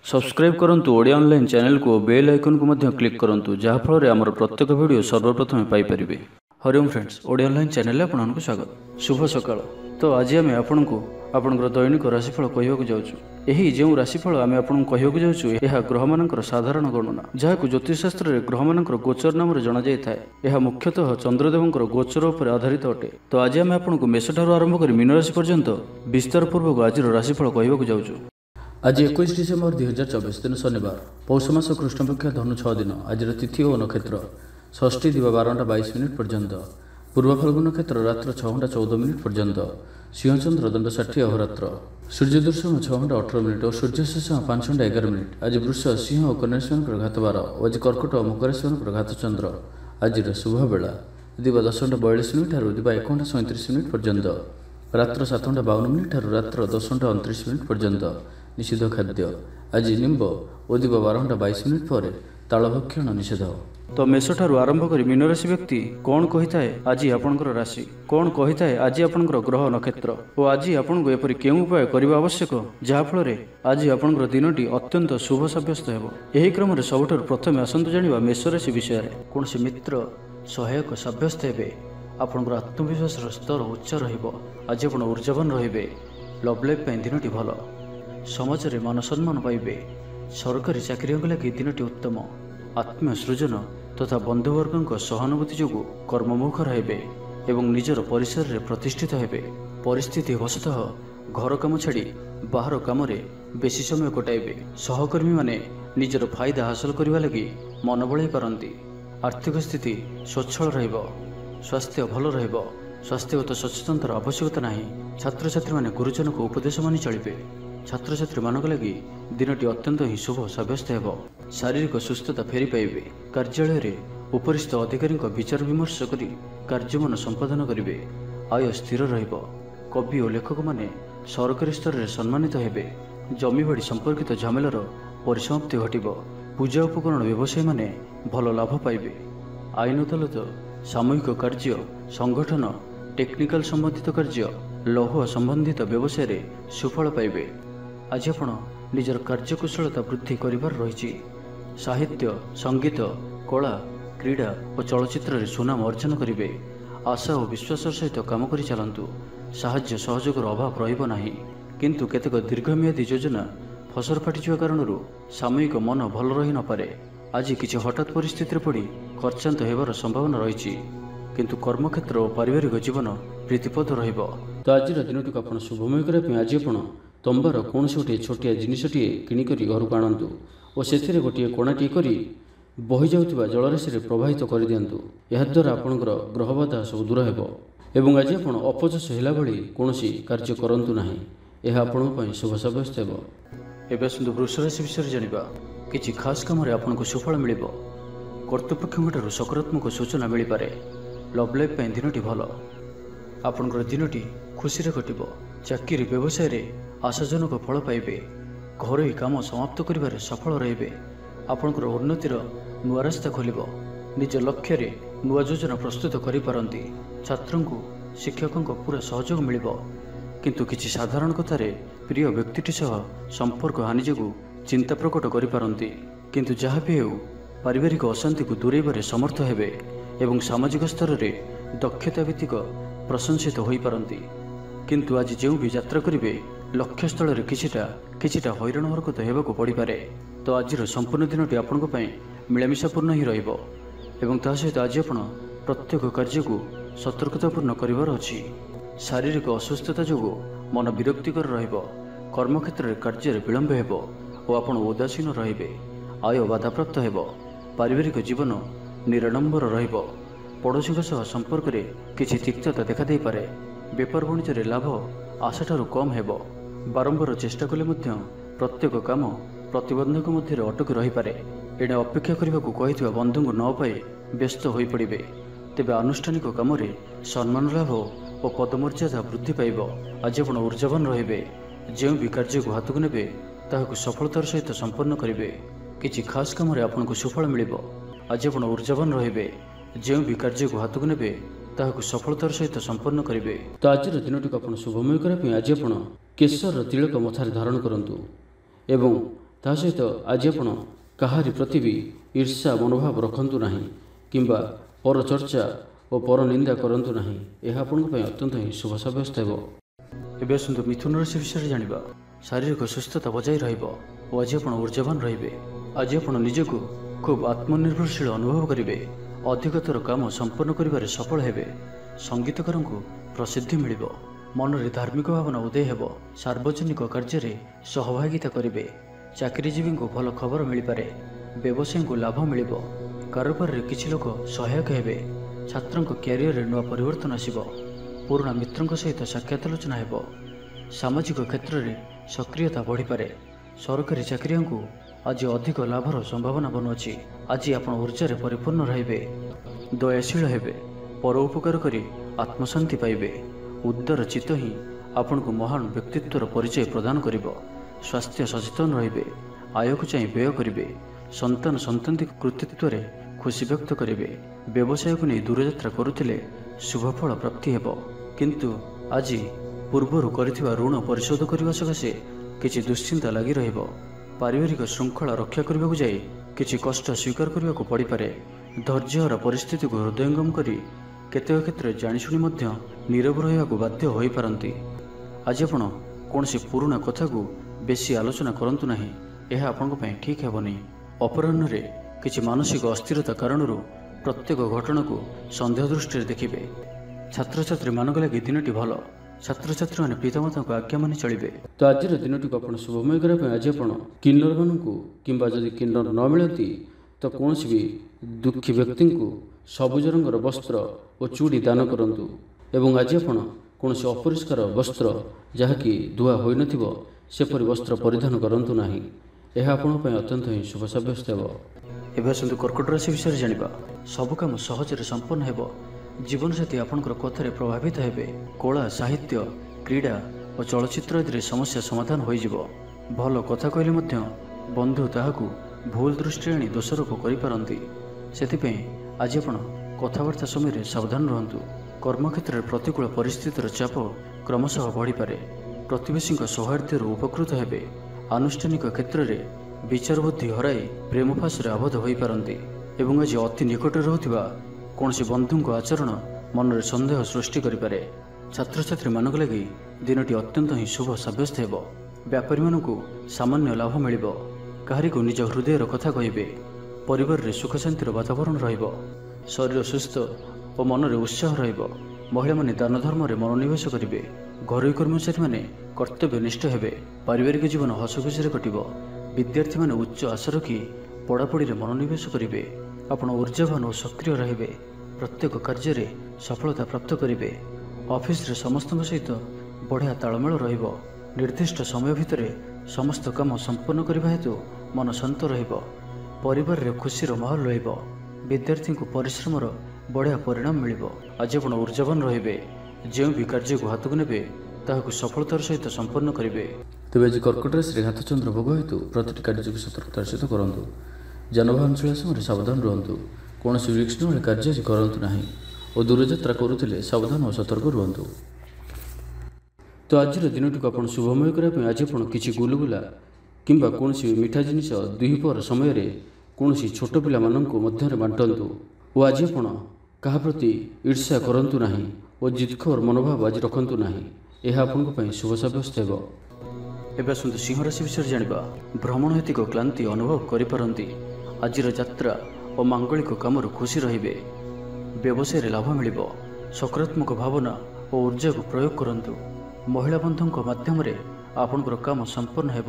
Subscribe करंतु Odia online channel को bell icon को मध्य क्लिक करंतु जहाँ फल आमर प्रत्येक वीडियो सर्वप्रथम Piper. Hariom friends, Odia online channel आपको स्वागत। शुभ सकाळ। तो आज आम आपको आपंकर दैनिक राशिफल कहवाक जाऊँ। यही जो राशिफल आम आपको कहवाक जाऊँ यह ग्रह मानकर साधारण गणना जहाँ ज्योतिषशास्त्र में ग्रह मानकर गोचर नाम जना जाए। यह मुख्यतः चंद्रदेवंकर गोचर उपर आधारित अटे। तो आज आम आपको मेष ठार आरंभ कर मीन राशि पर्यंत विस्तार पूर्वक आज राशिफल कहवाक जाऊँ। आज 21 डिसेम्बर 2024 दिन शनिवार, पौष मास कृष्णपक्ष धनु 6 दिन। आज तिथि और नक्षत्र षष्ठी दिवा 12:22 पर्यंत, पूर्व फाल्गुन नक्षत्र रात्र 6:14 पर्यंत, सिंहचंद्र दंड 60 अहोरात्र, सूर्यदर्शन 6:18 और सूर्यशेष 5:11। आज वृष सिंह और कन्या राशि घात 12। आज कर्कट और मकर राशि घात चंद्र। आज शुभ बेला दिवा 10:42 ठारू दिवा 1:37 पर्यंत, रात्र 7:52 ठारू रात्र 10:29 पर्यंत। निषिद्ध खाद्य आज निम्ब और दिवा 12:22 पर तालभक्षण निषेध। तो मेष ठारू आरंभ कर मीन राशि व्यक्ति कौन कही थाए आज आपणकर राशि, कौन कही थाए आज आपणकर ग्रह नक्षत्र और आज आपको एपरी केउं उपाय करबा आवश्यक जहाँफल आज आपणकर दिनटी अत्यंत शुभ सब्यस्त हेबो। एही क्रम सबुठारु प्रथमे आसंतु जानिबा मेष राशि विषय में। कौन मित्र सहायक सब्यस्त हेबे, आपणकर आत्मविश्वास स्तर उच्च रहिबो। आज आपण ऊर्जावान रहिबे। लव लाइफ दिनटी भल, समाज में मान सम्मान पाइबे। सरकारी चाकरी लगी दिनटी उत्तम। आत्मीय सृजन तथा बंधुवर्गों सहानुभूति जो कर्ममुखर हेबे एवं निजर परिसर में प्रतिष्ठित हेबे। परिस्थिति वशतः घर काम छाड़ी बाहर काम बेसी समय कटाइबे। सहकर्मी माने निजर फायदा हासिल करने लगी मन बड़ाई पारती। आर्थिक स्थिति स्वच्छल रहिबो। स्वास्थ्य भल रहिबो। स्वास्थ्यगत सचेतनतार आवश्यकता नहीं। छात्र छात्री माने गुरुजन को उपदेश मानि चलिबे। छात्र छात्री मानक लगी दिनटी अत्यंत ही शुभ सब्यस्त हेब। शारीरिक सुस्थता फेरी पाइबे। कार्यालय में उपरिस्थ अधिकारी विचार विमर्श कर कार्यमन संपादन करेंगे। आय स्थिर रहिबो। कवि और लेखक माने सरकारी स्तर में सम्मानित हेबे। जमीबाड़ी संपर्कित झमेलार परिसमाप्ति घटिबो। पूजा उपकरण व्यवसायी माने भल लाभ पाइबे। आईन अदालत, सामूहिक कार्य, संगठन, टेक्निकल संबंधित कार्य, लौह संबंधित व्यवसाय रे सुफल पाइबे। आज आपण निजर कार्यकुशलता वृद्धि करिवार रही। साहित्य, संगीत, कला, क्रीड़ा और चलचित्र रे सुनाम अर्जन करेंगे। आशा और विश्वास सहित काम करि चलंतु। साहाय्य सहयोगर अभाव रहिबो नाही, किंतु केतेक दीर्घमियादी योजना फसर फाटिजिवा कारणरू सामूहिक मन भल रही न पारे। आज किछि हठात परिस्थिति पड़ी खर्चांत हेबार संभावना रही, किंतु कर्मक्षेत्र और पारिवारिक जीवन प्रीतिपद रहिबो। तो आज दिनटी को आपण शुभमय करबा आज आपण तंबार कौन से गोटे छोटिया जिनसटे किणिक घर को आणतु और से गोटे कोणाटी कर बही जाऊा जलराशि प्रवाहित कर दिंतु। याद्वारा आपणकर ग्रह बाधा सब दूर हेब एवं आज आप अपजस है भाई कौन कार्य करतु ना। यह आपण शुभ सब्यस्त हेब। एवं आसतु वृष राशि विषय जाना। किसी खास कम आपको सुफल मिल। कर्तृपक्ष सकारात्मक सूचना मिल पारे। लव लाइफ दिनटी भल। आपणकर दिनटी खुशी कटिब। चाकरी व्यवसाय रे आशाजनक फल पाइबे। घरोई काम समाप्त करिबारे सफल रहिबे। आपणकर उन्नतिर नुआ रास्ता खोलिबो। निज लक्ष्य रे नुआ योजना प्रस्तुत करि पारंती। छात्रों को शिक्षकों को पूरा सहयोग मिलिबो, किंतु किछि साधारण कथारे प्रिय व्यक्तिटी सह संपर्क हानि जोगु चिंता प्रकट करि पारंती। किंतु जहाँ भी हेउ पारिवारिक अशांति को दूरेबारे समर्थ हेबे एवं सामाजिक स्तर रे दक्षता भित्तिक प्रशंसित होई पारंती। किंतु आज जो भी यात्रा करेंगे लक्ष्यस्थल में किछिटा हैरान हरकत होगा पड़ पारे। तो आज संपूर्ण दिनटी आपण मिलामिशापूर्ण ही रहिबो एवं ता सहित आज आपण प्रत्येक कार्य को सतर्कतापूर्ण करिवार अछि। शारीरिक अस्वस्थता जो मन विरक्तिकर रहिबो। कर्मक्षेत्र में कार्य विलंब हेबो और आपण उदासीन रहिबे। आय बाधाप्राप्त हेबो। पारिवारिक जीवन निराडंबर रहिबो। पड़ोशी सह संपर्क में किछि तिक्तता देखा दे पारे। बेपार वाणिज्य लाभ आशाठारु कम हेबो। बारंबार चेष्टा कले मध्य प्रत्येक काम प्रतिबंधक मध्य अटक रही पारे। एणे अपेक्षा करने को कही बंधु को न पाई व्यस्त हो पड़े। तेबे आनुष्ठानिक काम सम्मान लाभ और पदमर्यादा वृद्धि पाइब। आज आप ऊर्जावान रहिबे। जो भी कार्य को हाथ को नेबे ताहाकु सफलतार सहित संपन्न करेंगे। किछि खास काम आपको सुफल मिल। आज आप ऊर्जावान रहिबे। जो भी कार्य को हाथ को नेबे ताहाकु सफलतार सहित संपन्न करेंगे। तो आज दिनटी को शुभमय करने आज आप केशर तिलक मथार धारण करंतु एवं ତା ସହିତ ଆଜି ଆପଣ କାହାରି ପ୍ରତି ବି ଈର୍ଷା ମନୋଭାବ ରଖନ୍ତୁ ନାହିଁ କିମ୍ବା ପରଚର୍ଚ୍ଚା ଓ ପରନିନ୍ଦା କରନ୍ତୁ ନାହିଁ। ଏହା ଆପଣଙ୍କ ପାଇଁ ଅତ୍ୟନ୍ତ ହିଁ ଶୁଭ ସାବ୍ୟସ୍ତ ହେବ। ଏବେ ଆସନ୍ତୁ ମିଥୁନ ରାଶି ବିଷୟରେ ଜାଣିବା। ଶାରୀରିକ ସୁସ୍ଥତା ବଜାୟ ରହିବ ଓ ଆଜି ଆପଣ ଊର୍ଜାବାନ ରହିବେ। ଆଜି ଆପଣ ନିଜକୁ ଖୁବ୍ ଆତ୍ମନିର୍ଭରଶୀଳ ଅନୁଭବ କରିବେ। ଅଧିକତର କାମ ସମ୍ପନ୍ନ କରିବାରେ ସଫଳ ହେବେ। ସଙ୍ଗୀତକାରଙ୍କୁ ପ୍ରସିଦ୍ଧି ମିଳିବ। ମନରେ ଧାର୍ମିକ ଭାବନା ଉଦୟ ହେବ। ସାର୍ବଜନିକ କାର୍ଯ୍ୟରେ ସହଭାଗିତା କରିବେ। ଚାକିରିଜୀବୀଙ୍କୁ ଭଲ ଖବର ମିଳିପାରେ। ବ୍ୟବସାୟୀଙ୍କୁ ଲାଭ ମିଳିବ। କାରୋବାରରେ କିଛି ଲୋକ ସହାୟକ ହେବେ। ଛାତ୍ରଙ୍କ କ୍ୟାରିୟରରେ ନୂଆ ପରିବର୍ତ୍ତନ ଆସିବ। ପୁରୁଣା ମିତ୍ରଙ୍କ ସହିତ ସାକ୍ଷାତ ଆଲୋଚନା ହେବ। ସାମାଜିକ କ୍ଷେତ୍ରରେ ସକ୍ରିୟତା ବଢ଼ିପାରେ। ସରକାରୀ ଚାକିରିଆଙ୍କୁ ଆଜି ଅଧିକ ଲାଭର ସମ୍ଭାବନା ବନୁଅଛି। ଆଜି ଆପଣ ଊର୍ଜାରେ ପରିପୂର୍ଣ୍ଣ ରହିବେ। ଦୟାଶୀଳ ହେବେ। ପର ଉପକାର କରି ଆତ୍ମଶାନ୍ତି ପାଇବେ। ଉଦାର ଚିତ୍ତ ହିଁ ଆପଣଙ୍କୁ ମହାନ ବ୍ୟକ୍ତିତ୍ୱର ପରିଚୟ ପ୍ରଦାନ କରିବ। ସ୍ୱାସ୍ଥ୍ୟ ସଚେତନ ରହିବେ। ଆୟକୁ ଚାହିଁ ବ୍ୟୟ କରିବେ। ସନ୍ତାନ କୃତିତ୍ୱରେ ଖୁସି ବ୍ୟକ୍ତ କରିବେ। ବ୍ୟବସାୟକୁ ନେଇ ଦୂରଯାତ୍ରା କରୁଥିଲେ ଶୁଭଫଳ ପ୍ରାପ୍ତି ହେବ। କିନ୍ତୁ ଆଜି ପୂର୍ବରୁ କରିଥିବା ଋଣ ପରିଶୋଧ କରିବା ସକାଶେ କିଛି ଦୁଶ୍ଚିନ୍ତା ଲାଗି ରହିବ। ପାରିବାରିକ ଶୃଙ୍ଖଳା ରକ୍ଷା କରିବାକୁ ଯାଇ କିଛି କଷ୍ଟ ସ୍ୱୀକାର କରିବାକୁ ପଡ଼ିପାରେ। ଧୈର୍ଯ୍ୟହରା ପରିସ୍ଥିତିକୁ ହୃଦୟଙ୍ଗମ କରି କେତେକ କ୍ଷେତ୍ରରେ ଜାଣିଶୁଣି ମଧ୍ୟ ନୀରବ ରହିବାକୁ ବାଧ୍ୟ ହୋଇପାରନ୍ତି। ଆଜି ଆପଣ କୌଣସି ପୁରୁଣା କଥାକୁ ବେଶୀ ଆଲୋଚନା କରନ୍ତୁ ନାହିଁ। ଏହା ଆପଣଙ୍କ ପାଇଁ ଠିକ୍ ହେବନି। ଅପରାହ୍ନରେ କିଛି ମାନସିକ ଅସ୍ଥିରତା କାରଣରୁ ପ୍ରତ୍ୟେକ ଘଟଣାକୁ ସନ୍ଦେହ ଦୃଷ୍ଟିରେ ଦେଖିବେ। ଛାତ୍ରଛାତ୍ରୀମାନଙ୍କ ଲାଗି ଦିନଟି ଭଲ। ଛାତ୍ରଛାତ୍ରୀମାନେ ପିତାମାତାଙ୍କ ଆଜ୍ଞା ମାନି ଚଳିବେ। ତ ଆଜିର ଦିନଟିକୁ ଆପଣ ଶୁଭମୟ କରିବା ପାଇଁ ଆଜି ଆପଣ କିନ୍ନରମାନଙ୍କୁ କିମ୍ବା ଯଦି କିନ୍ନର ନ ମିଳନ୍ତି ତ କୌଣସି ବି ଦୁଃଖୀ ବ୍ୟକ୍ତିଙ୍କୁ ସବୁଜ ରଙ୍ଗର ବସ୍ତ୍ର ଓ ଚୁଡ଼ି ଦାନ କରନ୍ତୁ। ଏବଂ ଆଜି ଆପଣ କୌଣସି ଅପରିଷ୍କାର ବସ୍ତ୍ର ଯାହାକି ଧୁଆ ହୋଇନଥିବ ସେପରି ବସ୍ତ୍ର ପରିଧାନ କରନ୍ତୁ ନାହିଁ। ଏହା ଆପଣଙ୍କ ପାଇଁ ଅତ୍ୟନ୍ତ ହିଁ ଶୁଭ ସାବ୍ୟସ୍ତ ହେବ। ଏବେ ଆସନ୍ତୁ କର୍କଟ ରାଶି ବିଷୟରେ ଜାଣିବା। ସବୁ କାମ ସହଜରେ ସମ୍ପନ୍ନ ହେବ। ଜୀବନସାଥୀ ଆପଣଙ୍କର କଥାରେ ପ୍ରଭାବିତ ହେବେ। କଳା, ସାହିତ୍ୟ, କ୍ରୀଡ଼ା ଓ ଚଳଚ୍ଚିତ୍ର ଆଦିରେ ସମସ୍ୟା ସମାଧାନ ହୋଇଯିବ। ଭଲ କଥା କହିଲେ ମଧ୍ୟ ବନ୍ଧୁ ତାହାକୁ ଭୁଲ ଦୃଷ୍ଟିରେ ଆଣି ଦୋଷାରୋପ କରିପାରନ୍ତି। ସେଥିପାଇଁ ଆଜି ଆପଣ କଥାବାର୍ତ୍ତା ସମୟରେ ସାବଧାନ ରୁହନ୍ତୁ। କର୍ମକ୍ଷେତ୍ରରେ ପ୍ରତିକୂଳ ପରିସ୍ଥିତିର ଚାପ କ୍ରମଶଃ ବଢ଼ିପାରେ। ପ୍ରତିବେଶୀଙ୍କ ସୌହାର୍ଦ୍ଦ୍ୟରୁ ଉପକୃତ ହେବେ। ଆନୁଷ୍ଠାନିକ କ୍ଷେତ୍ରରେ ବିଚାର ବୁଦ୍ଧି ହରାଇ ପ୍ରେମ ଫାଶରେ ଆବଦ୍ଧ ହୋଇପାରନ୍ତି। ଏବଂ ଆଜି ଅତି ନିକଟରେ ରହୁଥିବା କୌଣସି ବନ୍ଧୁଙ୍କ ଆଚରଣ ମନରେ ସନ୍ଦେହ ସୃଷ୍ଟି କରିପାରେ। ଛାତ୍ରଛାତ୍ରୀମାନଙ୍କ ଲାଗି ଦିନଟି ଅତ୍ୟନ୍ତ ହିଁ ଶୁଭ ସାବ୍ୟସ୍ତ ହେବ। ବ୍ୟାପାରୀମାନଙ୍କୁ ସାମାନ୍ୟ ଲାଭ ମିଳିବ। କାହାରିକୁ ନିଜ ହୃଦୟର କଥା କହିବେ। ପରିବାରରେ ସୁଖ ଶାନ୍ତିର ବାତାବରଣ ରହିବ। ଶରୀର ସୁସ୍ଥ ଓ ମନରେ ଉତ୍ସାହ ରହିବ। ମହିଳାମାନେ ଦାନ ଧର୍ମରେ ମନୋନିବେଶ କରିବେ। ଘରୋଇ କର୍ମଚାରୀମାନେ କର୍ତ୍ତବ୍ୟନିଷ୍ଠ ହେବେ। ପାରିବାରିକ ଜୀବନ ହସଖୁସିରେ କଟିବ। ବିଦ୍ୟାର୍ଥୀମାନେ ଉଚ୍ଚ ଆଶା ରଖି ପଢ଼ାପଢ଼ିରେ ମନୋନିବେଶ କରିବେ। ଆପଣ ଊର୍ଜାବାନ ଓ ସକ୍ରିୟ ରହିବେ। ପ୍ରତ୍ୟେକ କାର୍ଯ୍ୟରେ ସଫଳତା ପ୍ରାପ୍ତ କରିବେ। ଅଫିସରେ ସମସ୍ତଙ୍କ ସହିତ ବଢ଼ିଆ ତାଳମେଳ ରହିବ। ନିର୍ଦ୍ଦିଷ୍ଟ ସମୟ ଭିତରେ ସମସ୍ତ କାମ ସମ୍ପନ୍ନ କରିବା ହେତୁ ମନ ଶାନ୍ତ ରହିବ। ପରିବାରରେ ଖୁସିର ମାହୋଲ ରହିବ। ବିଦ୍ୟାର୍ଥୀଙ୍କୁ ପରିଶ୍ରମର ବଢ଼ିଆ ପରିଣାମ ମିଳିବ। ଆଜି ଆପଣ ଊର୍ଜାବାନ ରହିବେ। ଯେଉଁ ବି କାର୍ଯ୍ୟକୁ ହାତକୁ ନେବେ ତାହାକୁ ସଫଳତାର ସହିତ ସମ୍ପନ୍ନ କରିବେ। ତେବେ ଆଜି କର୍କଟ ରାଶିରେ ଘାତଚନ୍ଦ୍ର ଭୋଗ ହେତୁ ପ୍ରତିଟି କାର୍ଯ୍ୟକୁ ସତର୍କତାର ସହିତ କରନ୍ତୁ। ଯାନବାହନ ଚଳାଇବା ସମୟରେ ସାବଧାନ ରୁହନ୍ତୁ। କୌଣସି ରିସ୍କ ନେଇ କାର୍ଯ୍ୟ ଆଜି କରନ୍ତୁ ନାହିଁ ଓ ଦୂରଯାତ୍ରା କରୁଥିଲେ ସାବଧାନ ଓ ସତର୍କ ରୁହନ୍ତୁ। ତ ଆଜିର ଦିନଟିକୁ ଆପଣ ଶୁଭମୟ କରିବା ପାଇଁ ଆଜି ଆପଣ କିଛି ଗୁଲୁଗୁଲା କିମ୍ବା କୌଣସି ମିଠା ଜିନିଷ ଦ୍ୱିପହର ସମୟରେ କୌଣସି ଛୋଟ ପିଲାମାନଙ୍କ ମଧ୍ୟରେ ବାଣ୍ଟନ୍ତୁ। ଓ ଆଜି ଆପଣ କାହା ପ୍ରତି ଈର୍ଷା କରନ୍ତୁ ନାହିଁ ଓ ଜିଦଖୋର ମନୋଭାବ ଆଜି ରଖନ୍ତୁ ନାହିଁ। ଏହା ଆପଣଙ୍କ ପାଇଁ ଶୁଭ ସାବ୍ୟସ୍ତ ହେବ। ଏବେ ଆସନ୍ତୁ ସିଂହ ରାଶି ବିଷୟରେ ଜାଣିବା। ଭ୍ରମଣ ହେତିକ କ୍ଳାନ୍ତି ଅନୁଭବ କରିପାରନ୍ତି। ଆଜିର ଯାତ୍ରା ଓ ମାଙ୍ଗଳିକ କାମରୁ ଖୁସି ରହିବେ। ବ୍ୟବସାୟରେ ଲାଭ ମିଳିବ। ସକାରାତ୍ମକ ଭାବନା ଓ ଊର୍ଜାକୁ ପ୍ରୟୋଗ କରନ୍ତୁ। ମହିଳା ବନ୍ଧୁଙ୍କ ମାଧ୍ୟମରେ ଆପଣଙ୍କର କାମ ସମ୍ପନ୍ନ ହେବ।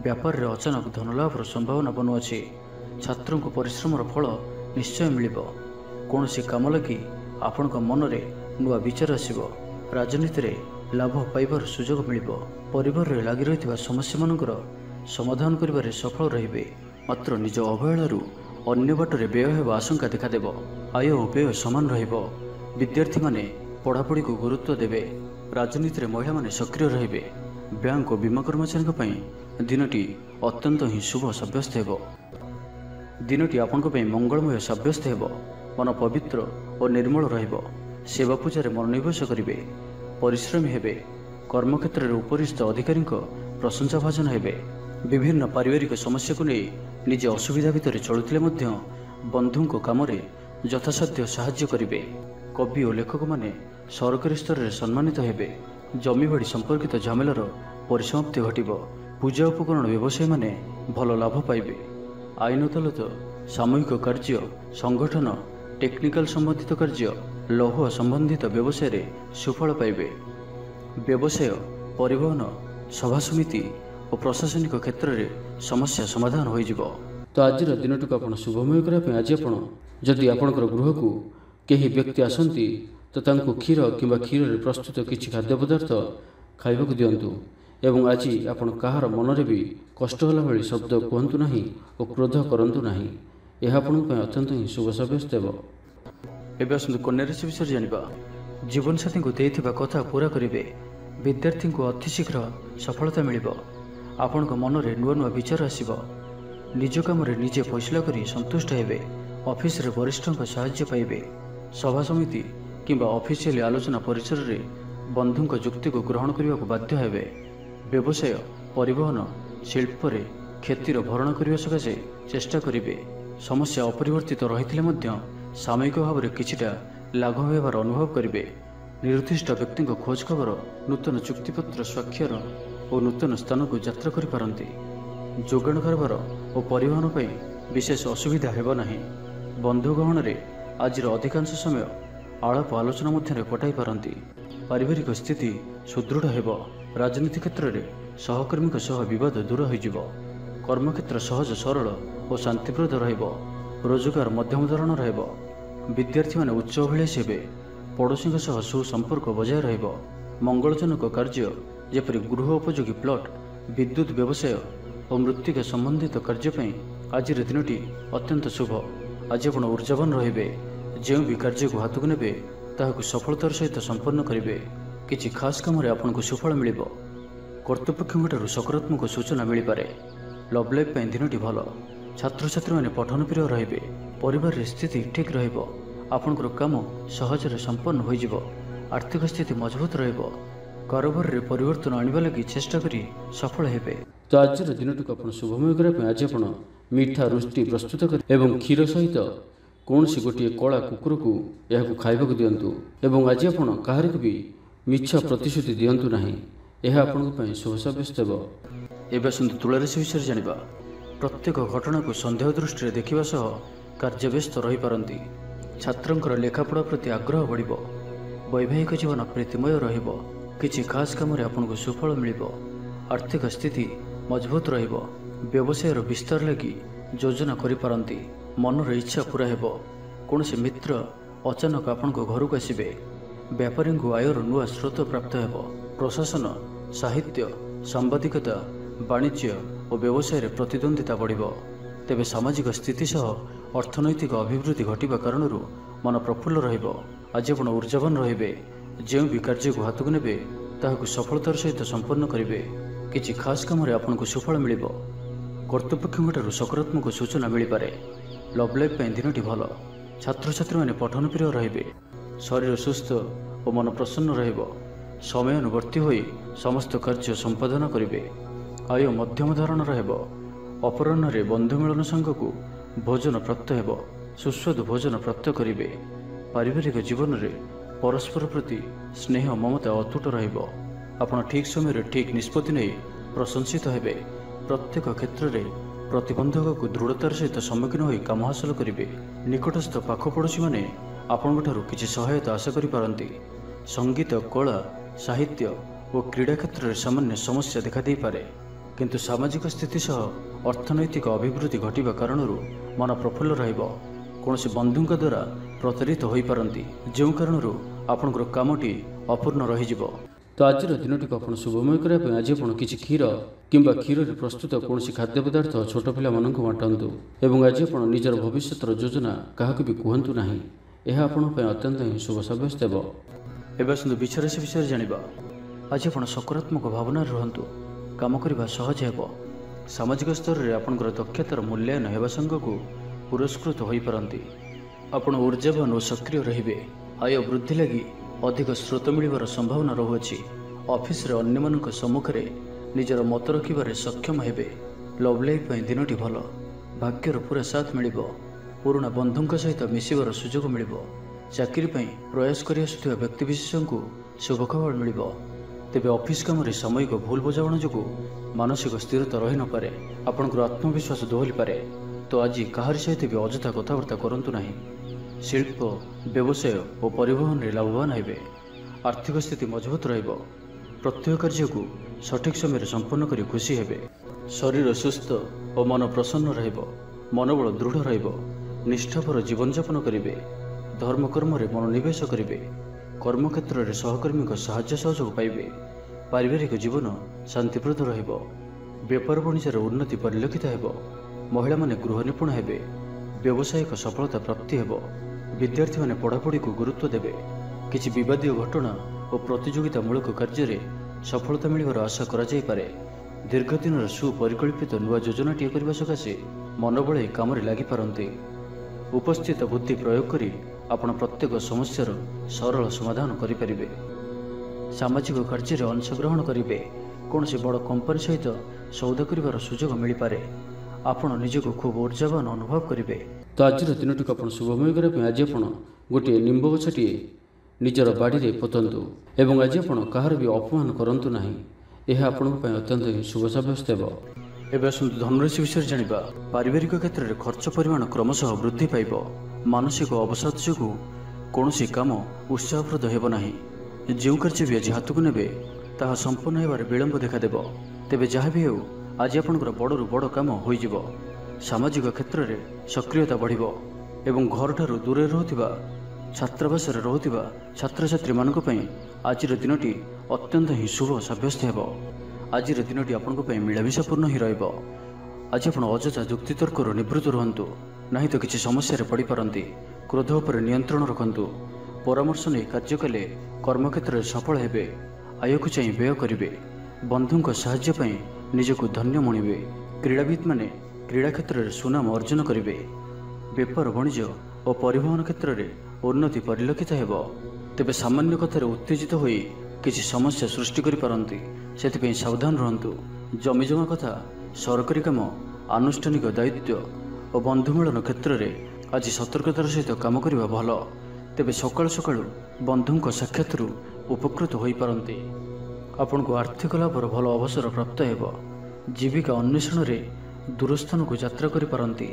ବ୍ୟାପାରରେ ଅଚାନକ ଧନଲାଭର ସମ୍ଭାବନା ବନୁଅଛି। ଛାତ୍ରଙ୍କୁ ପରିଶ୍ରମର ଫଳ ନିଶ୍ଚୟ ମିଳିବ। କୌଣସି କାମ ଲାଗି ଆପଣଙ୍କ ମନରେ ନୂଆ ବିଚାର ଆସିବ। ରାଜନୀତିରେ ଲାଭ ପାଇବାର ସୁଯୋଗ ମିଳିବ। ପରିବାରରେ ଲାଗି ରହିଥିବା ସମସ୍ୟାମାନଙ୍କର ସମାଧାନ କରିବାରେ ସଫଳ ରହିବେ। ମାତ୍ର ନିଜ ଅବହେଳାରୁ ଅନ୍ୟ ବାଟରେ ବ୍ୟୟ ହେବା ଆଶଙ୍କା ଦେଖାଦେବ। ଆୟ ଓ ବ୍ୟୟ ସମାନ ରହିବ। ବିଦ୍ୟାର୍ଥୀମାନେ ପଢ଼ାପଢ଼ିକୁ ଗୁରୁତ୍ୱ ଦେବେ। ରାଜନୀତିରେ ମହିଳାମାନେ ସକ୍ରିୟ ରହିବେ। ବ୍ୟାଙ୍କ ଓ ବୀମା କର୍ମଚାରୀଙ୍କ ପାଇଁ ଦିନଟି ଅତ୍ୟନ୍ତ ହିଁ ଶୁଭ ସାବ୍ୟସ୍ତ ହେବ। ଦିନଟି ଆପଣଙ୍କ ପାଇଁ ମଙ୍ଗଳମୟ ସାବ୍ୟସ୍ତ ହେବ। ମନ ପବିତ୍ର ଓ ନିର୍ମଳ ରହିବ। ସେବା ପୂଜାରେ ମନୋନିବେଶ କରିବେ। ପରିଶ୍ରମୀ ହେବେ। କର୍ମକ୍ଷେତ୍ରରେ ଉପରିସ୍ଥ ଅଧିକାରୀଙ୍କ ପ୍ରଶଂସାଭାଜନ ହେବେ। विभिन्न पारिवारिक समस्या को नहीं निजे असुविधा भितर चलुथिले मध्य बंधुंको कामरे यथासाध्य साहाय्य करिवे। कवि और लेखक माने सरकारी स्तर में सम्मानित हेबे। जमीबाड़ी संपर्कित झमेलार परिसमाप्ति घटिब। पूजा उपकरण व्यवसायी माने भल लाभ पाइबे। आईन अदालत, सामूहिक कार्य, संगठन, टेक्निकल संबंधित कार्य, लौह संबंधित व्यवसाय रे सुफल पाइबे। व्यवसाय, परिवहन, सभा समिति और प्रशासनिक क्षेत्र में समस्या समाधान हो जिवो। तो आज दिन को आप शुभमय करने आज आप जदि आपणकर गृह को कहीं व्यक्ति आसती तो तांको क्षीर किंवा क्षीर रे प्रस्तुत किसी खाद्य पदार्थ खाइबाकू दियंतु। एवं आज आपण कहार मनरे भी कष्ट होला भली शब्द कहतु नहीं और क्रोध करंतु नहीं। यह आपण अत्यंत ही शुभ साब्यस्त हेब। एबे आसंतु कन्या राशि विषय जानिबा। जीवन साथी को देइथिबा कथा पूरा करिवे। विद्यार्थी को अतिशीघ्र सफलता मिलिबो। आपणक मनरे नुआ नुआ विचार आसिबो। निज काम रे निजे फैसला करी संतुष्ट हेबे। ऑफिस रे वरिष्ठक सहायता पाइबे। सभा समिति किंबा ऑफिशियल आलोचना परिसर रे बंधुक जुक्ति को ग्रहण करने को बाध्य हेबे। व्यवसाय, परिवहन, शिल्प रे क्षतिर भरण करने सकाशे चेष्टा करिवे। समस्या अपरिवर्तित रहिथिले मध्य सामयिक भाव में किछिटा लाघव हेबार अनुभव करिवे। निर्दिष्ट व्यक्ति खोज खबर, नूतन चुक्तिपत्र स्वाक्षर और नूतन स्थान को यात्रा करि पारंती। जोगाण कारबार और परिवहन पर विशेष असुविधा हेब नहीं। बंधु गहन रे आज अधिकांश समय आलाप आलोचना मध्य कटाई पारंती। पारिवारिक स्थिति सुदृढ़ हेब। राजनीति क्षेत्र में सहकर्मी सह विवाद दूर हो। कर्मक्षेत्र सहज सरल और शांतिप्रद रहिब। रोजगार मध्यम धरण रहिब। विद्यार्थी माने उच्च अभिलाषी हेबे। पड़ोशी सह सुसंपर्क बजाय रहिब। मंगलजनक कार्य जेपरि गृह उपयोगी प्लट, विद्युत व्यवसाय और मृत्तिका संबंधित कार्य आज दिनटी अत्यंत शुभ। आज आप ऊर्जावान रहिबे। जो भी कार्य को हाथ को नेबे ताहाकु सफलतार सहित संपन्न करिवे। किछि खास काम रे आपनको सुफल मिलिबो। कर्तृपक्षठू सकारात्मक सूचना मिल पारे। लव लाइफ दिनटी भल। छात्र छात्री माने पठन प्रिय रहिबे। परिवार स्थिति ठीक रहिबो। आपनकर काम सहजरे संपन्न हो जिवो। आर्थिक स्थिति मजबूत रहिबो। कारोबार रे परिवर्तन आनिबा लागि चेष्टा करी सफल हेबे। तो आज दिन को आप शुभमय करने आज आप मीठा रुष्टि प्रस्तुत कर एवं क्षीर सहित कौन सी गोटे कला कुकुर को यह खाइबाकू दियंतु। एवं आज आप काहार भी मिछ प्रतिश्रुति दियंतु नहीं। यह आपन शुभ साब्यस्त हेब। एबे आसंतु तुला राशि विषय जानिबा। प्रत्येक घटना को संदेह दृष्टि देखा सह कार्यव्यस्त रही पारंती। छात्रंकर लेखापढ़ा प्रति आग्रह बढ़िबो। वैवाहिक जीवन प्रीतिमय रहिबो। किछि खास काम रे आपनको सुफल मिलिबो। आर्थिक स्थिति मजबूत रहिबो। व्यवसाय विस्तार लगी योजना करि पारंती। मनर इच्छा पूरा हेबो। कौनसी मित्र अचानक आपनको घर को आसिबे। व्यापारी को आयर नुआ स्रोत प्राप्त हेबो। प्रशासन, साहित्य, सांबादिकता, वाणिज्य और व्यवसाय रे प्रतिद्वंदिता बढ़िबो। तेबे सामाजिक स्थिति सह अर्थनैतिक अभिवृद्धि घटिबा कारणरू मन प्रफुल्ल रहिबो। आज आपण ऊर्जावान रहिबे। जो भी कार्य को हाथ को नेबे ताहाकु सफलतार सहित संपन्न करिवे। किछि खास काम रे आपनको सुफल मिलिबो। कर्तृपक्षठू सकारात्मक सूचना मिल पारे। लव लाइफ दिनटी भल। छात्र छात्री माने पठन प्रिय रहिबे। शरीर सुस्थ और मन प्रसन्न रहिबो। समयानुवर्ती होई समस्त कार्य संपादन करिवे। आय मध्यम धारण रहिबो। अपराह्न रे बंधु मिलन संघ को भोजन प्राप्त हेबो। सुस्वादु भोजन प्राप्त करिवे। पारिवारिक जीवन रे परस्पर प्रति स्नेह ममता अतुट रहिबो। आपण ठीक समय रे ठीक निष्पत्ति नहीं प्रशंसित हेबे। प्रत्येक क्षेत्र में प्रतिबंधक को दृढ़तार सहित सम्मुखीन होई काम हासिल करिवे। निकटस्थ पाख पड़ोशी माने आपणठारु किछि सहायता आशा करि पारंती। संगीत, कला, साहित्य और क्रीड़ा क्षेत्र में सामान्य समस्या देखा दे पारे। किंतु सामाजिक स्थिति सह अर्थनैतिक अभिवृद्धि घटिबा कारणरू मन प्रफुल्ल रहिबो। कौनसी बंधुंक द्वारा प्रतारित होई पारंती। जो कारणरू आपणकर कामटी अपूर्ण रहिजिबो। तो आज दिन को आप शुभमय करने आज आप किसी क्षीर किंबा क्षीर प्रस्तुत कौन खाद्य पदार्थ छोट पिला मानक बांटतु। एवं आज आप निजर भविष्य योजना क्या भी कहतु ना। यह आप अत्यंत ही शुभ साब्यस्त हेब। एवं आसतु विचाराशि विषय जानिबा। आज आप सकारात्मक भावना रुहतु। काम करने सहज हेब। सामाजिक स्तर में आपंकर दक्षतार मूल्यांकन हेबा संग को पुरस्कृत हो पारंती। आपण ऊर्जावान और सक्रिय रहिबे। आय वृद्धि लगी अधिक स्रोत मिलवार संभावना रहुअछि। ऑफिस रे अन्य मानक सम्मुख रे निजर मत रखिबारे सक्षम हेबे। लव लाइफ दिनटी भल भाग्यर पूरा साथ मिल पुराणा बंधुों सहित मिसबार सुजोग मिल चाकरी प्रयास कर व्यक्तिशेष को शुभ खबर मिल तेबे ऑफिस काम सामयिक भूल बुझाणा जो मानसिक स्थिरता रही नपे आपंकर आत्मविश्वास दोहली पारे। तो आज कहारी सहित भी अजथा कथबार्ता करूँ ना। शिल्प व्यवसाय और परिवहन में लाभवान हे। आर्थिक स्थिति मजबूत रहिबो। प्रत्येक कार्य को सठिक समय संपन्न कर खुशी हेबे। शरीर सुस्थ और मन प्रसन्न रहिबो। मनोबल दृढ़ रहिबो। निष्ठापर जीवन यापन करेंगे। धर्मकर्म मनोनिवेश करेंगे। कर्मक्षेत्र में सहकर्मी साहाय्य सहयोग पाइबे। पारिवारिक जीवन शांतिप्रद रहिबो। व्यापार वाणिज्यर उन्नति परिलक्षित हेबो। महिला माने गृह निपुण हेबे। व्यावसायिक सफलता प्राप्ति हेबो। विद्यार्थी माने पढ़ापढ़ी को गुरुत्व देबे। किछि विवादीय घटना और प्रतियोगितामूलक कार्य सफलता मिलिबार आशा करा जाय पारे। दीर्घ दिन सुपरिकल्पित नुआ योजनाटीए करने सकाशे मनोबल काम लगी पारती। उपस्थित बुद्धि प्रयोग करी आपण प्रत्येक समस्यार सरल समाधान करें। सामाजिक कार्य अंशग्रहण करेंगे। कौन से बड़ कंपनी सहित सौदा कर सुजोग मिल पारे। आपण निजक खूब ऊर्जावान अनुभव करेंगे। तो आज दिन टी आप शुभमय करने आज आप गोटे निम्ब गछटी निजर बाड़ी पोतंतु एवं आज आप कहार भी अपमान करंतु नहीं। यह आपण अत्यंत शुभ सब्यस्त हो। एवं आसतु धनुराशि विषय जानिबा। पारिवारिक क्षेत्र में खर्च परिमाण क्रमशः वृद्धि पाइब। मानसिक अवसाद जो कौन काम उत्साहप्रद हेब नाही। जो कार्य भी आज हाथ को ने ताहा संपूर्ण होबार विलंब देखा तेबे जहाँ भी हो आज आपंकर बड़ू बड़ काम हो। सामाजिक क्षेत्र में सक्रियता बढ़ एवं घर ठार दूर रोता छात्रावास रोता छात्र छात्री मानक आज दिनटी अत्यंत ही शुभ सब्यस्त हो। आज दिनटी आपंक मिलामिशापूर्ण ही रहिब। आज आप अजथा जुक्तितर्क निवृत्त रुहतु ना तो किसी समस्या पड़ पारती। क्रोध पर नियंत्रण रखु। परामर्श नहीं कार्य कले कर्मक्षेत्र में सफल हेबे। आय को चाहिए व्यय करेंगे। बंधुों साहाय्य निजक धन्य मणिबे। क्रीड़ाविद माने क्रीड़ा क्षेत्र में सुनाम अर्जन करेंगे। व्यापार वाणिज्य और परिवहन क्षेत्र में उन्नति परिलक्षित हेब। तेबे सामान्य कथार उत्तेजित हो किसी समस्या सृष्टि करिपारंती। सेथिपई सावधान रहंतु। जमीजमा कथा सरकारी काम आनुष्ठानिक दायित्व और बंधुमिलन क्षेत्र में आज सतर्कतार सहित काम करने भल। तेबे सकाळु सकाळु बंधुंक साक्षात उपकृत हो पारंती। आपण को आर्थिक लाभर भल अवसर प्राप्त हेब। जीविका अन्वेषण में दूरस्थान को यात्रा करि पारंती।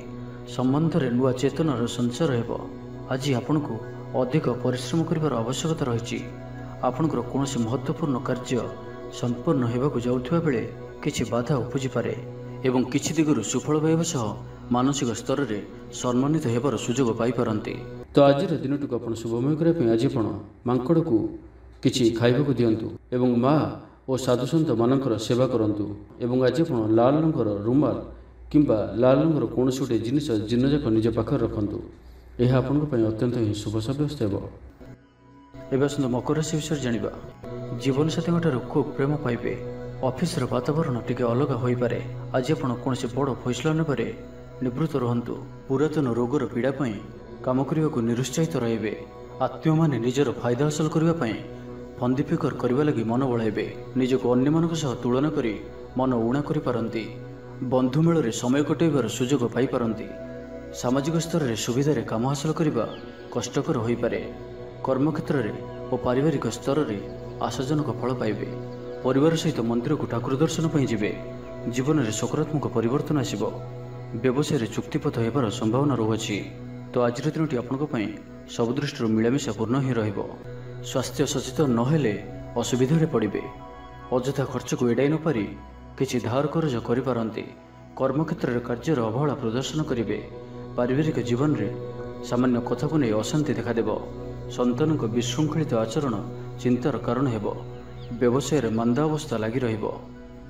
संबंध में नुआ चेतनार संचार हेब। आज आपण को अधिक परिश्रम करिवार आवश्यकता रही। आपणकर कौन महत्वपूर्ण कार्य संपूर्ण होगाक जाउथिबा बेले किछि बाधा उपजी पारे एवं किछि दिगरु सुफल पाइबा सह मानसिक स्तर में सम्मानित होबार सुजोग पाई पारंती। तो आज दिनटी को आपण शुभमय करने आज आपण मांकड़ को किछि खाइबाकु दियंतु एवं माँ और साधुसंत मानकर सेवा करंतु एवं आज आपण लाल रंगर रुमाल किंबा लाल रंगर कौन गोटे जिनिस जिनजाक निज पाखर रखंतु। यह आपण अत्यंत ही शुभ सब्यस्त हो। एवं आसतु मकर राशि विषय जानिबा। जीवन साथी ठार खूब प्रेम पाइबे। ऑफिस वातावरण टिके अलग हो पारे। आज आप कौन बड़ फैसला नेबारे निवृत्त रुहतु। पुरातन रोगर पीड़ा काम करने को निरुत्साहित रहिबे। आत्मीय माने निजर फायदा हासिल करने फंदी फिकर करने लगी मन बढ़ाइबे। निजक अन्य मानक सह तुलना करी मन उणा करि पारंती। बंधु मेल समय कटाइबार सुजोग पाई पारंती। सामाजिक स्तर में सुविधार काम हासिल करने कष्टकर हो पारे। कर्मक्षेत्र में और पारिवारिक स्तर में आशाजनक फल पाइबे। परिवार सहित मंदिर को ठाकुर दर्शन पर जीवे। जीवन में सकारात्मक परिवर्तन आसिबो। व्यवसाय चुक्तिपथ होबार संभावना रहुछि। तो आज दिनटी आपंपाई सब दृष्टि मिलामिशा पूर्ण ही रहिबो। स्वास्थ्य सचेतन नहेले असुविधा पड़े। अजथा खर्च को एड़ाई न पारि किछि धार कर्ज करिपारंती। कर्मक्षेत्र में कार्यर अवहेला प्रदर्शन करेंगे। पारिवारिक जीवन में सामान्य कथा को नहीं अशांति देखादेव। संतान विशृंखलित आचरण चिंतार कारण हेब। व्यवसाय में मांदा अवस्था लगी रहिबो।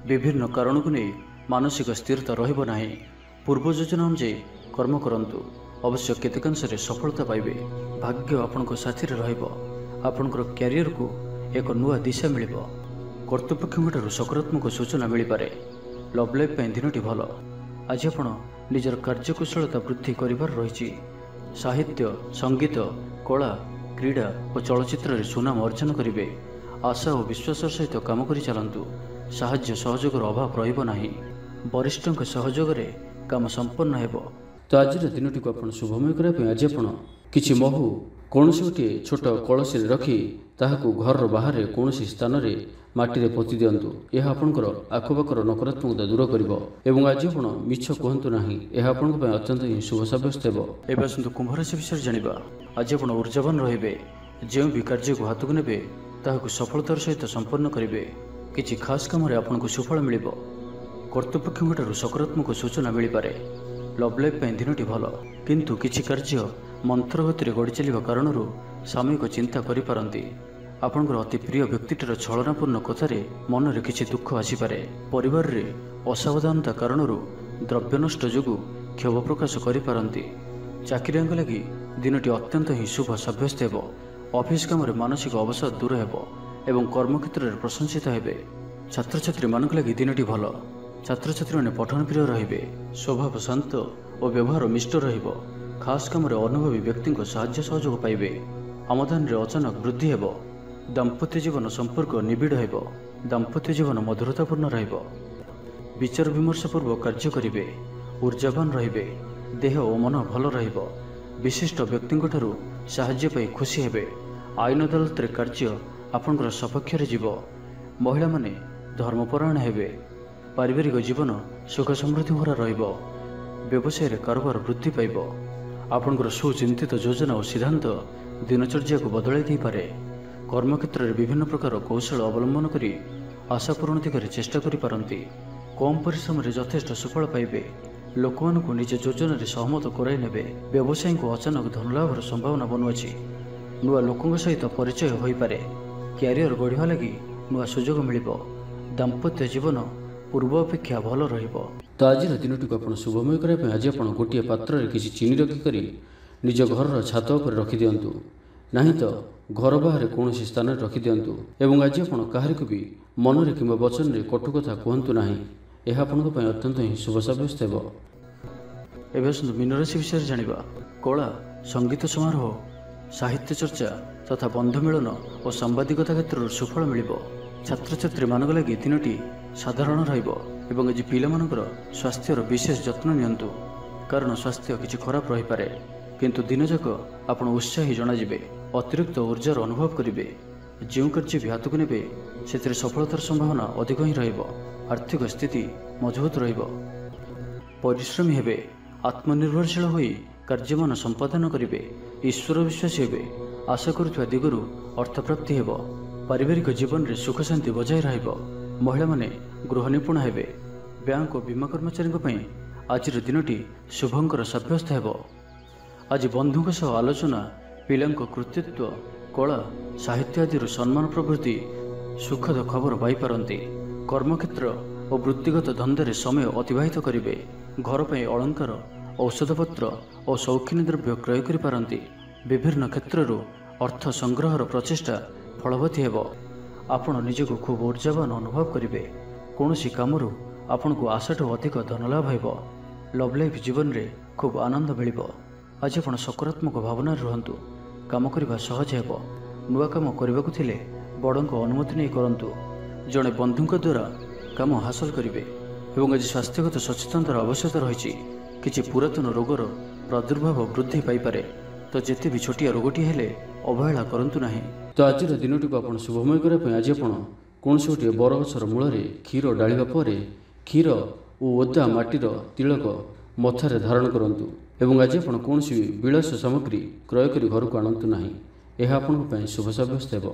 विभिन्न कारण को नहीं मानसिक स्थिरता रहिबो नाही। पूर्व योजना अनुसार कर्म करंतु अवश्य केतेकांश सफलता पाइबे। भाग्य आपनको साथी रहिबो। आपनकर कैरियर को एक नुआ दिशा मिलिबो। कर्तृपक्षों सकारात्मक सूचना मिल पारे। लव लाइफ दिनटी भल। आज आपण निजर कार्यकुशलता वृद्धि करिवार रही। साहित्य संगीत कला क्रीड़ा और चलचित्र सुनाम अर्जन करेंगे। आशा और विश्वास सहित काम कर चलतु। साहाय्य सहयोग अभाव रहिबो नाही। वरिष्ठଙ୍କ सहयोगରେ କାମ ସମ୍ପନ୍ନ ହେବ। ତ ଆଜିର ଦିନଟିକୁ ଆପଣ ଶୁଭମୟ କରିବା ପାଇଁ ଆଜି ଆପଣ କିଛି ମହୁ କୌଣସି ଗୋଟିଏ ଛୋଟ କଳସୀରେ ରଖି ତାହାକୁ ଘରର ବାହାରେ କୌଣସି ସ୍ଥାନରେ ମାଟିରେ ପୋତି ଦିଅନ୍ତୁ। ଏହା ଆପଣଙ୍କର ଆଖପାଖର ନକାରାତ୍ମକତା ଦୂର କରିବ ଏବଂ ଆଜି ଆପଣ ମିଛ କୁହନ୍ତୁ ନାହିଁ। ଏହା ଆପଣଙ୍କ ପାଇଁ ଅତ୍ୟନ୍ତ ହିଁ ଶୁଭ ସାବ୍ୟସ୍ତ ହେବ। ଏବେ ଆସନ୍ତୁ କୁମ୍ଭ ରାଶି ବିଷୟରେ ଜାଣିବା। ଆଜି ଆପଣ ଊର୍ଜାବାନ ରହିବେ। ଯେଉଁ ବି କାର୍ଯ୍ୟକୁ ହାତକୁ ନେବେ ତାହାକୁ ସଫଳତାର ସହିତ ସମ୍ପନ୍ନ କରିବେ। କିଛି ଖାସ୍ କାମରେ ଆପଣଙ୍କୁ ସୁଫଳ ମିଳିବ। କର୍ତ୍ତୃପକ୍ଷଙ୍କଠାରୁ ସକାରାତ୍ମକ ସୂଚନା ମିଳିପାରେ। ଲଭ୍ ଲାଇଫ୍ ପାଇଁ ଦିନଟି ଭଲ, କିନ୍ତୁ କିଛି କାର୍ଯ୍ୟ ମନ୍ଥର ଗତିରେ ଗଡ଼ି ଚାଲିବା କାରଣରୁ ସାମୟିକ ଚିନ୍ତା କରିପାରନ୍ତି। ଆପଣଙ୍କର ଅତି ପ୍ରିୟ ବ୍ୟକ୍ତିଟିର ଛଳନାପୂର୍ଣ୍ଣ କଥାରେ ମନରେ କିଛି ଦୁଃଖ ଆସିପାରେ। ପରିବାରରେ ଅସାବଧାନତା କାରଣରୁ ଦ୍ରବ୍ୟ ନଷ୍ଟ ଯୋଗୁଁ କ୍ଷୋଭ ପ୍ରକାଶ କରିପାରନ୍ତି। ଚାକିରିଆଙ୍କ ଲାଗି ଦିନଟି ଅତ୍ୟନ୍ତ ହିଁ ଶୁଭ ସାବ୍ୟସ୍ତ ହେବ। ଅଫିସ କାମରେ ମାନସିକ ଅବସାଦ ଦୂର ହେବ ଏବଂ କର୍ମକ୍ଷେତ୍ରରେ ପ୍ରଶଂସିତ ହେବେ। ଛାତ୍ରଛାତ୍ରୀମାନଙ୍କ ଲାଗି ଦିନଟି ଭଲ। ଛାତ୍ରଛାତ୍ରୀମାନେ ପଠନ ପ୍ରିୟ ରହିବେ। ସ୍ୱଭାବ ଶାନ୍ତ ଓ ବ୍ୟବହାର ମିଷ୍ଟ ରହିବ। ଖାସ୍ କାମରେ ଅନୁଭବୀ ବ୍ୟକ୍ତିଙ୍କ ସାହାଯ୍ୟ ସହଯୋଗ ପାଇବେ। ଆମଦାନୀରେ ଅଚାନକ ବୃଦ୍ଧି ହେବ। ଦାମ୍ପତ୍ୟ ଜୀବନ ସମ୍ପର୍କ ନିବିଡ଼ ହେବ। ଦାମ୍ପତ୍ୟ ଜୀବନ ମଧୁରତାପୂର୍ଣ୍ଣ ରହିବ। ବିଚାର ବିମର୍ଶ ପୂର୍ବକ କାର୍ଯ୍ୟ କରିବେ। ଊର୍ଜାବାନ ରହିବେ। ଦେହ ଓ ମନ ଭଲ ରହିବ। ବିଶିଷ୍ଟ ବ୍ୟକ୍ତିଙ୍କଠାରୁ ସାହାଯ୍ୟ ପାଇ ଖୁସି ହେବେ। ଆଇନ ଅଦାଲତରେ କାର୍ଯ୍ୟ ଆପଣଙ୍କର ସପକ୍ଷରେ ଯିବ। ମହିଳାମାନେ ଧର୍ମପରାୟଣ ହେବେ। ପାରିବାରିକ ଜୀବନ ସୁଖ ସମୃଦ୍ଧି ଭରା ରହିବ। ବ୍ୟବସାୟରେ କାରବାର ବୃଦ୍ଧି ପାଇବ। ଆପଣଙ୍କର ସୁଚିନ୍ତିତ ଯୋଜନା ଓ ସିଦ୍ଧାନ୍ତ ଦିନଚର୍ଯ୍ୟାକୁ ବଦଳାଇ ଦେଇପାରେ। କର୍ମକ୍ଷେତ୍ରରେ ବିଭିନ୍ନ ପ୍ରକାର କୌଶଳ ଅବଲମ୍ବନ କରି ଆଶା ପୂରଣ ଦିଗରେ ଚେଷ୍ଟା କରିପାରନ୍ତି। କମ୍ ପରିଶ୍ରମରେ ଯଥେଷ୍ଟ ସୁଫଳ ପାଇବେ। ଲୋକମାନଙ୍କୁ ନିଜ ଯୋଜନାରେ ସହମତ କରାଇ ନେବେ। ବ୍ୟବସାୟୀଙ୍କୁ ଅଚାନକ ଧନଲାଭର ସମ୍ଭାବନା ବନୁଅଛି। ନୂଆ ଲୋକଙ୍କ ସହିତ ପରିଚୟ ହୋଇପାରେ। କ୍ୟାରିୟର ଗଢ଼ିବା ଲାଗି ନୂଆ ସୁଯୋଗ ମିଳିବ। ଦାମ୍ପତ୍ୟ ଜୀବନ ପୂର୍ବ ଅପେକ୍ଷା ଭଲ ରହିବ। ତ ଆଜିର ଦିନଟିକୁ ଆପଣ ଶୁଭମୟ କରିବା ପାଇଁ ଆଜି ଆପଣ ଗୋଟିଏ ପାତ୍ରରେ କିଛି ଚିନି ରଖିକରି ନିଜ ଘରର ଛାତ ଉପରେ ରଖିଦିଅନ୍ତୁ। ନାହିଁ ତ ଘର ବାହାରେ କୌଣସି ସ୍ଥାନରେ ରଖିଦିଅନ୍ତୁ ଏବଂ ଆଜି ଆପଣ କାହାରିକୁ ବି ମନରେ କିମ୍ବା ବଚନରେ କଟୁ କଥା କୁହନ୍ତୁ ନାହିଁ। ଏହା ଆପଣଙ୍କ ପାଇଁ ଅତ୍ୟନ୍ତ ହିଁ ଶୁଭ ସାବ୍ୟସ୍ତ ହେବ। ଏବେ ଆସନ୍ତୁ ମୀନରାଶି ବିଷୟରେ ଜାଣିବା। କଳା, ସଙ୍ଗୀତ ସମାରୋହ, ସାହିତ୍ୟ ଚର୍ଚ୍ଚା ତଥା ବନ୍ଧୁ ମିଳନ ଓ ସାମ୍ବାଦିକତା କ୍ଷେତ୍ରରୁ ସୁଫଳ ମିଳିବ। ଛାତ୍ରଛାତ୍ରୀମାନଙ୍କ ଲାଗି ଦିନଟି ସାଧାରଣ ରହିବ ଏବଂ ଆଜି ପିଲାମାନଙ୍କର ସ୍ୱାସ୍ଥ୍ୟର ବିଶେଷ ଯତ୍ନ ନିଅନ୍ତୁ, କାରଣ ସ୍ୱାସ୍ଥ୍ୟ କିଛି ଖରାପ ରହିପାରେ। କିନ୍ତୁ ଦିନଯାକ ଆପଣ ଉତ୍ସାହୀ ଜଣାଯିବେ। ଅତିରିକ୍ତ ଊର୍ଜାର ଅନୁଭବ କରିବେ। ଯେଉଁ କାର୍ଯ୍ୟ ବି ହାତକୁ ନେବେ ସେଥିରେ ସଫଳତାର ସମ୍ଭାବନା ଅଧିକ ହିଁ ରହିବ। ଆର୍ଥିକ ସ୍ଥିତି ମଜବୁତ ରହିବ। ପରିଶ୍ରମୀ ହେବେ। ଆତ୍ମନିର୍ଭରଶୀଳ ହୋଇ କାର୍ଯ୍ୟମାନ ସମ୍ପାଦନ କରିବେ। ଈଶ୍ୱର ବିଶ୍ୱାସୀ ହେବେ। ଆଶା କରୁଥିବା ଦିଗରୁ ଅର୍ଥପ୍ରାପ୍ତି ହେବ। ପାରିବାରିକ ଜୀବନରେ ସୁଖ ଶାନ୍ତି ବଜାୟ ରହିବ। ମହିଳାମାନେ ଗୃହ ନିପୁଣ ହେବେ। ବ୍ୟାଙ୍କ ଓ ବୀମା କର୍ମଚାରୀଙ୍କ ପାଇଁ ଆଜିର ଦିନଟି ଶୁଭଙ୍କର ସାବ୍ୟସ୍ତ ହେବ। ଆଜି ବନ୍ଧୁଙ୍କ ସହ ଆଲୋଚନା, ପିଲାଙ୍କ କୃତିତ୍ୱ, କଳା, ସାହିତ୍ୟ ଆଦିରୁ ସମ୍ମାନ ପ୍ରଭୃତି ସୁଖଦ ଖବର ପାଇପାରନ୍ତି। କର୍ମକ୍ଷେତ୍ର ଓ ବୃତ୍ତିଗତ ଧନ୍ଦାରେ ସମୟ ଅତିବାହିତ କରିବେ। ଘର ପାଇଁ ଅଳଙ୍କାର, ଔଷଧପତ୍ର ଓ ସୌଖିନୀ ଦ୍ରବ୍ୟ କ୍ରୟ କରିପାରନ୍ତି। ବିଭିନ୍ନ କ୍ଷେତ୍ରରୁ ଅର୍ଥ ସଂଗ୍ରହର ପ୍ରଚେଷ୍ଟା ଫଳବତୀ ହେବ। ଆପଣ ନିଜକୁ ଖୁବ୍ ଊର୍ଜାବାନ ଅନୁଭବ କରିବେ। କୌଣସି କାମରୁ ଆପଣଙ୍କୁ ଆଶାଠୁ ଅଧିକ ଧନଲାଭ ହେବ। ଲଭ୍ ଲାଇଫ୍ ଜୀବନରେ ଖୁବ୍ ଆନନ୍ଦ ମିଳିବ। ଆଜି ଆପଣ ସକାରାତ୍ମକ ଭାବନାରେ ରୁହନ୍ତୁ। କାମ କରିବା ସହଜ ହେବ। ନୂଆ କାମ କରିବାକୁ ଥିଲେ ବଡ଼ଙ୍କ ଅନୁମତି ନେଇ କରନ୍ତୁ। ଜଣେ ବନ୍ଧୁଙ୍କ ଦ୍ୱାରା କାମ ହାସଲ କରିବେ ଏବଂ ଆଜି ସ୍ୱାସ୍ଥ୍ୟଗତ ସଚେତନତାର ଆବଶ୍ୟକତା ରହିଛି। କିଛି ପୁରାତନ ରୋଗର ପ୍ରାଦୁର୍ଭାବ ବୃଦ୍ଧି ପାଇପାରେ। ତ ଯେତେ ବି ଛୋଟିଆ ରୋଗଟିଏ ହେଲେ ଅବହେଳା କରନ୍ତୁ ନାହିଁ। ତ ଆଜିର ଦିନଟିକୁ ଆପଣ ଶୁଭମୟ କରିବା ପାଇଁ ଆଜି ଆପଣ କୌଣସି ଗୋଟିଏ ବରଗଛର ମୂଳରେ କ୍ଷୀର ଢାଳିବା ପରେ କ୍ଷୀର ଓ ଓଦା ମାଟିର ତିଳକ ମଥାରେ ଧାରଣ କରନ୍ତୁ ଏବଂ ଆଜି ଆପଣ କୌଣସି ବିଳାସ ସାମଗ୍ରୀ କ୍ରୟ କରି ଘରକୁ ଆଣନ୍ତୁ ନାହିଁ। ଏହା ଆପଣଙ୍କ ପାଇଁ ଶୁଭ ସାବ୍ୟସ୍ତ ହେବ।